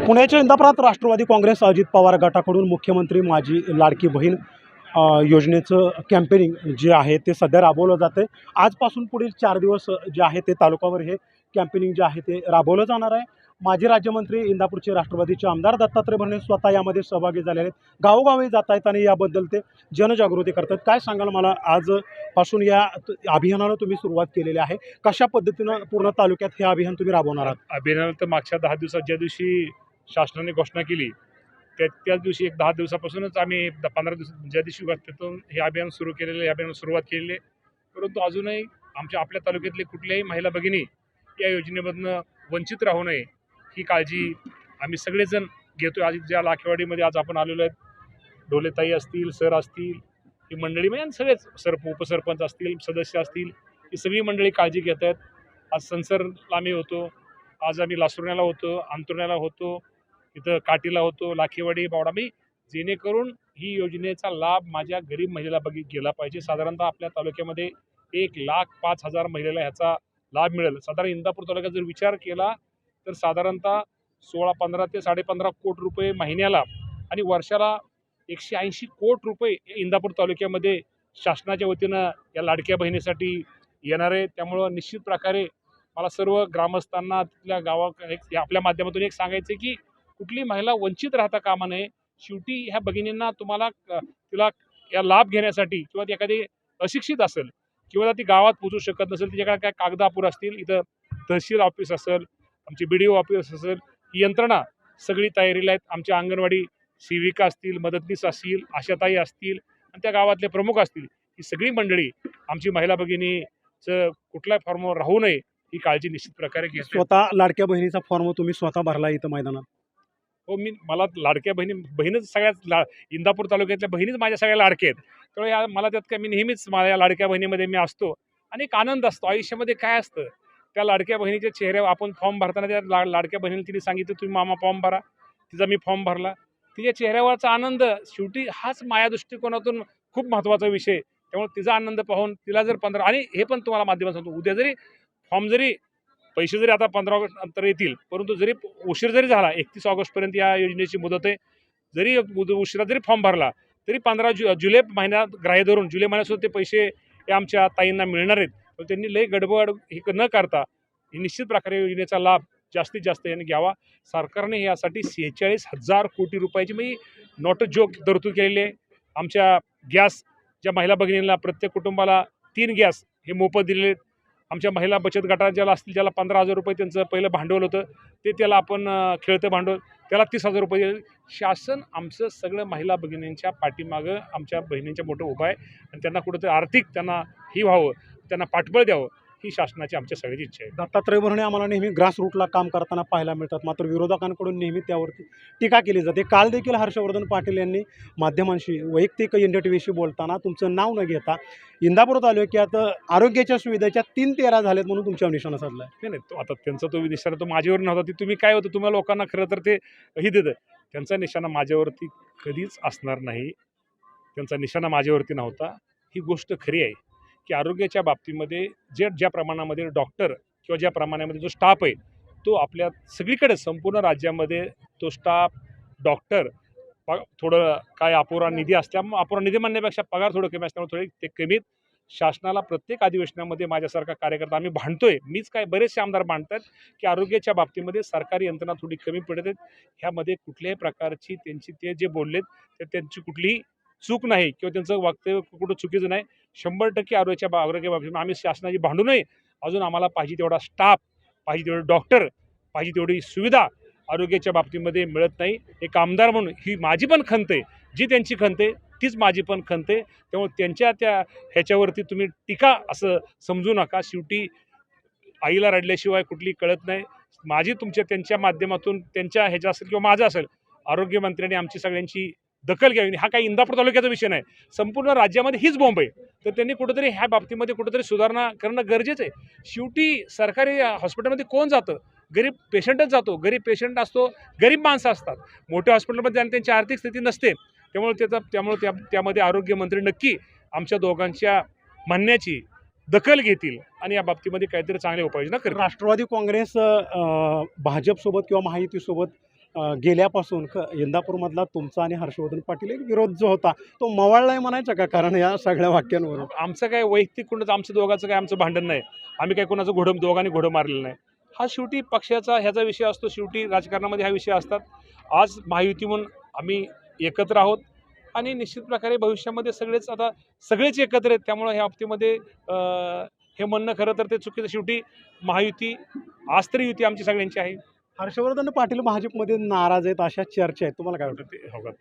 पुण्याच्या इंदापुरात राष्ट्रवादी काँग्रेस अजित पवार गटाकडून मुख्यमंत्री माझी लाडकी बहीण योजनेचं कॅम्पेनिंग जे आहे ते सध्या राबवलं जातं आहे। आजपासून पुढील 4 दिवस जे आहे ते तालुक्यावर हे कॅम्पेनिंग जे आहे ते राबवलं जाणार आहे। माजी राज्यमंत्री इंदापूरचे राष्ट्रवादीचे आमदार दत्तात्रय भरणे स्वतः यामध्ये सहभागी झालेले आहेत। गावोगावी जात आहेत आणि याबद्दल ते जनजागृती करतात। काय सांगाल मला, आजपासून या अभियानाला तुम्ही सुरुवात केलेली आहे, कशा पद्धतीनं पूर्ण तालुक्यात हे अभियान तुम्ही राबवणार आहात? अभियानाला तर मागच्या 10 दिवसात ज्या दिवशी शासनाने घोषणा केली त्याच दिवशी एक 10 दिवसापासूनच आम्ही 15 दिवस ज्या दिवशी तिथून हे अभियान सुरू केलेलं आहे, अभियानाला सुरुवात केलेली आहे। परंतु अजूनही आपल्या तालुक्यातले कुठल्याही महिला भगिनी या योजनेमधनं वंचित राहू नये ही काळजी आम्ही सगळेजण घेतो। आज ज्या लाखेवाडीमध्ये आज आपण आलेलो आहेत, ढोलेताई असतील, सर असतील, ही मंडळी म्हणजे सगळेच उपसरपंच असतील, सदस्य असतील, ही सगळी मंडळी काळजी घेत आहेत। आज संसरला आम्ही होतो, आज आम्ही लासुरण्याला होतो, अंतुरण्याला होतो, इथं काटीला होतो, लाखेवाडी बावडा मी, जेणेकरून ही योजनेचा लाभ माझ्या गरीब महिलेला गेला पाहिजे। साधारणतः आपल्या तालुक्यामध्ये 1,05,000 महिलेला ह्याचा लाभ मिळेल। साधारण इंदापूर तालुक्यात जर विचार केला तर साधारणतः 15 ते 15.5 कोटी रुपये महिन्याला आणि वर्षाला 180 कोटी रुपये इंदापूर तालुक्यामध्ये शासनाच्या वतीनं या लाडक्या बहिणीसाठी येणार आहे। त्यामुळं निश्चित प्रकारे मला सर्व ग्रामस्थांना तिथल्या आपल्या माध्यमातून एक सांगायचं की कुठली महिला वंचित राहता कामा नये। शेवटी ह्या भगिनींना तिला या लाभ घेण्यासाठी किंवा ती एखादी अशिक्षित असेल किंवा ती गावात पोहोचू शकत नसेल, तिच्याकडे काय कागद अपुरे असतील, इथं तहसील ऑफिस असेल, आमची BDO ऑफिस असेल, ही यंत्रणा सगळी तयारीला आहेत। आमच्या अंगणवाडी सेविका असतील, मदतनीस असतील, आशाताई असतील आणि त्या गावातले प्रमुख असतील, ही सगळी मंडळी आमची महिला भगिनीचं कुठल्याही फॉर्मवर राहू नये ही काळजी निश्चित प्रकारे घेतो। स्वतः लाडक्या बहिणीचा फॉर्म तुम्ही स्वतः भरला इथं मैदानात? हो, मला लाडक्या बहीणच सगळ्यात इंदापूर तालुक्यातल्या बहिणीच माझ्या सगळ्या लाडक्या आहेत। त्यामुळे मला त्यात काय, मी नेहमीच माझ्या लाडक्या बहिणीमध्ये मी असतो आणि एक आनंद असतो। आयुष्यामध्ये काय असतं, त्या लाडक्या बहिणीच्या चेहऱ्यावर आपण फॉर्म भरताना त्या लाडक्या बहिणीला तिने सांगितलं तुम्ही मामा फॉर्म भरा, तिचा मी फॉर्म भरला, तिच्या चेहऱ्यावरचा आनंद शेवटी हाच माझ्या दृष्टिकोनातून खूप महत्त्वाचा विषय। त्यामुळे तिचा आनंद पाहून तिला जर 15 आणि हे पण तुम्हाला माध्यमात सांगतो, उद्या जरी फॉर्म जरी पैसे जरी आता 15 ऑगस्ट नंतर येतील, परंतु जरी उशीर जरी झाला, 31 ऑगस्टपर्यंत या योजनेची मुदत आहे, जरी उशिरा जरी फॉर्म भरला तरी 15 जुलै महिन्यात ग्राह्य धरून जुलै महिन्यातसुद्धा ते पैसे हे आमच्या ताईंना मिळणार आहेत। पण त्यांनी लई गडबड हे न करता ही निश्चित प्रकारे योजनेचा लाभ जास्तीत जास्त यांनी घ्यावा। सरकारने यासाठी 46,000 कोटी रुपयाची म्हणजे नॉट अ जोक तरतूद केलेली आहे। आमच्या गॅस ज्या महिला भगिनींना प्रत्येक कुटुंबाला 3 गॅस हे मोफत दिलेले आहेत। आमच्या महिला बचत गटात ज्याला असतील, ज्याला 15,000 रुपये त्यांचं पहिलं भांडवल होतं, ते त्याला आपण खेळतं भांडवल त्याला 30,000 रुपये दिले। शासन आमचं सगळं महिला भगिनींच्या पाठीमागं आमच्या बहिणींच्या मोठं उभं आहे आणि त्यांना कुठंतरी आर्थिक त्यांना ही व्हावं, त्यांना पाठबळ द्यावं ही शासनाची आमच्या सगळ्याची इच्छा आहे। दत्तात्रय भरणे आम्हाला नेहमी ग्रासरूटला काम करताना पाहायला मिळतात, मात्र विरोधकांकडून नेहमी त्यावरती टीका केली जाते। काल देखील हर्षवर्धन पाटील यांनी माध्यमांशी वैयक्तिक इंडिया TVशी बोलताना तुमचं नाव न घेता इंदापूर तालुक्यात आरोग्याच्या सुविधेच्या 3 तेरा झाल्यात म्हणून तुमच्यावर निशाणा साधला आहे। नाही, तो आता त्यांचा तो निशाणा तो माझ्यावर नव्हता, ती तुम्ही काय होतं तुम्हाला लोकांना खरं तर ते ही देतं, त्यांचा निशाणा माझ्यावरती कधीच असणार नाही, त्यांचा निशाणा माझ्यावरती नव्हता। ही गोष्ट खरी आहे की आरोग्याच्या बाबतीमध्ये ज्या प्रमाणामध्ये डॉक्टर किंवा ज्या प्रमाणामध्ये जो स्टाफ आहे तो आपल्या सगळीकडे संपूर्ण राज्यामध्ये तो स्टाफ डॉक्टर थोडं काय अपुरा निधी असल्यामुळे, अपुरा निधी म्हणण्यापेक्षा पगार थोडं कमी असल्यामुळे थोडे ते कमीत शासनाला प्रत्येक अधिवेशनामध्ये माझ्यासारखा कार्यकर्ता आम्ही भांडतोय, मीच काय बरेचसे आमदार भांडतात की आरोग्याच्या बाबतीमध्ये सरकारी यंत्रणा थोडी कमी पडत आहेत। ह्यामध्ये कुठल्याही प्रकारची ते जे बोललेत तर त्यांची कुठलीही चूक नाही किंवा त्यांचं वक्तव्य कुठं चुकीचं नाही। 100% आरोग्य बाबतीत आम्ही शासनाची भांडू नये, अजून आम्हाला पाहिजे तेवढा स्टाफ, पाहिजे तेवढे डॉक्टर, पाहिजे तेवढी सुविधा आरोग्याच्या बाबतीमध्ये मिळत नाही। एक आमदार म्हणून ही माझी पण खंत आहे, जी त्यांची खंत आहे तीच माझी पण खंत आहे। त्यामुळे त्यांच्या ह्याच्यावरती तुम्ही टीका असं समजू नका। शेवटी आईला रडल्याशिवाय कुठली कळत नाही। माझी त्यांच्या माध्यमातून त्यांच्या ह्याच्या असेल किंवा माझं असेल, आरोग्यमंत्र्यांनी आमची सगळ्यांची दखल घ्यावी। हा काही इंदापूर तालुक्याचा विषय नाही, संपूर्ण राज्यामध्ये हीच बॉम्ब आहे, तर त्यांनी कुठेतरी ह्या बाबतीमध्ये कुठेतरी सुधारणा करणं गरजेचं आहे। शेवटी सरकारी हॉस्पिटलमध्ये कोण जातं? गरीब पेशंटच जातो, गरीब पेशंट असतो, गरीब माणसं असतात। मोठ्या हॉस्पिटलमध्ये आणि त्यांची आर्थिक स्थिती नसते, त्यामुळे त्यामध्ये आरोग्यमंत्री नक्की आमच्या दोघांच्या म्हणण्याची दखल घेतील आणि या बाबतीमध्ये काहीतरी चांगल्या उपाययोजना करतील। राष्ट्रवादी काँग्रेस भाजपसोबत किंवा महायुतीसोबत गेल्यापासून इंदापूरमधला तुमचा आणि हर्षवर्धन पाटील एक विरोध जो होता तो मवाळलाय म्हणायचा का, कारण या सगळ्या वाक्यांवरून? आमचं काय वैयक्तिक कोणाचं आमचं दोघांचं काय आमचं भांडण नाही. आम्ही काय कोणाचं दोघांनी घोडं मारलेलं नाही. हा शेवटी पक्षाचा ह्याचा विषय असतो. शेवटी राजकारणामध्ये हा विषय असतात. आज महायुती म्हणून आम्ही एकत्र आहोत आणि निश्चित प्रकारे भविष्यामध्ये सगळेच एकत्र आहेत. त्यामुळे ह्या बाबतीमध्ये हे म्हणणं खरं तर ते चुकीचं. शेवटी महायुती आज तरी युती आमची सगळ्यांची आहे. हर्षवर्धन पाटील भाजपमध्ये नाराज आहेत अशा चर्चा आहेत, तुम्हाला काय वाटतं?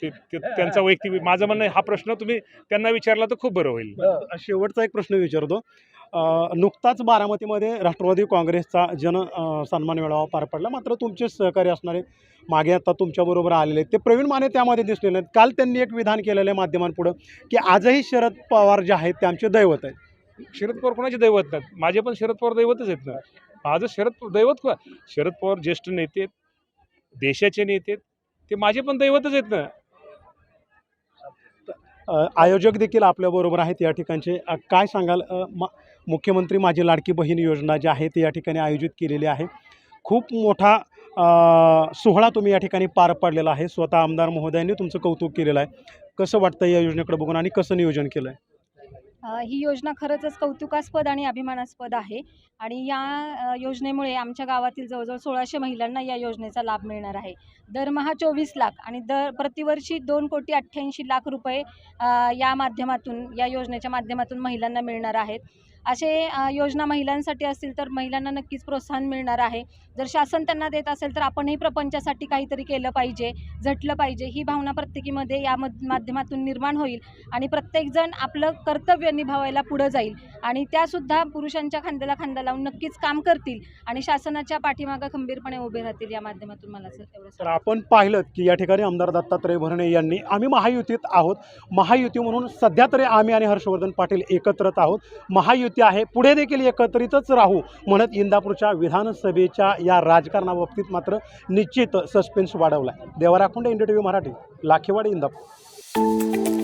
ते त्यांचा वैयक्तिक माझं म्हणणं आहे. हा प्रश्न तुम्ही त्यांना विचारला तर खूप बरं होईल. शेवटचा एक प्रश्न विचारतो. नुकताच बारामतीमध्ये राष्ट्रवादी काँग्रेसचा सन्मान मेळावा पार पडला, मात्र तुमचे सहकारी असणारे मागे आता तुमच्याबरोबर आलेले आहेत ते प्रवीण माने त्यामध्ये दिसले नाहीत. काल त्यांनी एक विधान केलेलं आहे माध्यमांपुढं की आजही शरद पवार जे आहेत ते आमचे दैवत आहेत. शरद पवार कोणाचे दैवत नाहीत. माझे पण शरद पवार दैवतच आहेत ना. माझं शरद पवार ज्येष्ठ नेते आहेत, देशाचे नेते आहेत, ते माझे पण दैवतच आहेत ना. आयोजक देखील आपल्याबरोबर आहेत या ठिकाणचे. काय सांगाल? मुख्यमंत्री माझी लाडकी बहीण योजना जी आहे ती या ठिकाणी आयोजित केलेली आहे. खूप मोठा सोहळा तुम्ही या ठिकाणी पार पाडलेला आहे. स्वतः आमदार महोदयांनी तुमचं कौतुक केलेलं आहे. कसं वाटतं या योजनेकडे बघून आणि कसं नियोजन केलं आहे? ही योजना खरंच कौतुकास्पद आणि अभिमानास्पद आहे आणि या योजनेमुळे आमच्या गावातील जवळजवळ 1600 महिलांना या योजनेचा लाभ मिळणार आहे. दरमहा 24 लाख आणि प्रतिवर्षी 2,88,00,000 रुपये या योजनेच्या माध्यमातून महिलांना मिळणार आहेत. असे योजना महिलांसाठी असतील तर महिलांना नक्कीच प्रोत्साहन मिळणार आहे. जर शासन त्यांना देत असेल तर आपणही प्रपंचासाठी काहीतरी केलं पाहिजे, झटलं पाहिजे, ही भावना प्रत्येकीमध्ये या माध्यमातून निर्माण होईल आणि प्रत्येकजण आपलं कर्तव्य निभावायला पुढं जाईल आणि त्यासुद्धा पुरुषांच्या खांद्याला खांदा लावून नक्कीच काम करतील आणि शासनाच्या पाठीमागं खंबीरपणे उभे राहतील. या माध्यमातून मला एवढं तर आपण पाहिलं की या ठिकाणी आमदार दत्तात्रय भरणे यांनी आम्ही महायुतीत आहोत, महायुती म्हणून सध्या तरी आम्ही आणि हर्षवर्धन पाटील एकत्रच आहोत, महायुती आहे, पुढे देखील एकत्रितच राहू म्हणत इंदापूरच्या विधानसभेच्या या राजकारणाबाबतीत मात्र निश्चित सस्पेन्स वाढवला. देवा राखुंडे, NDTV मराठी, लाखेवाडी, इंदापूर.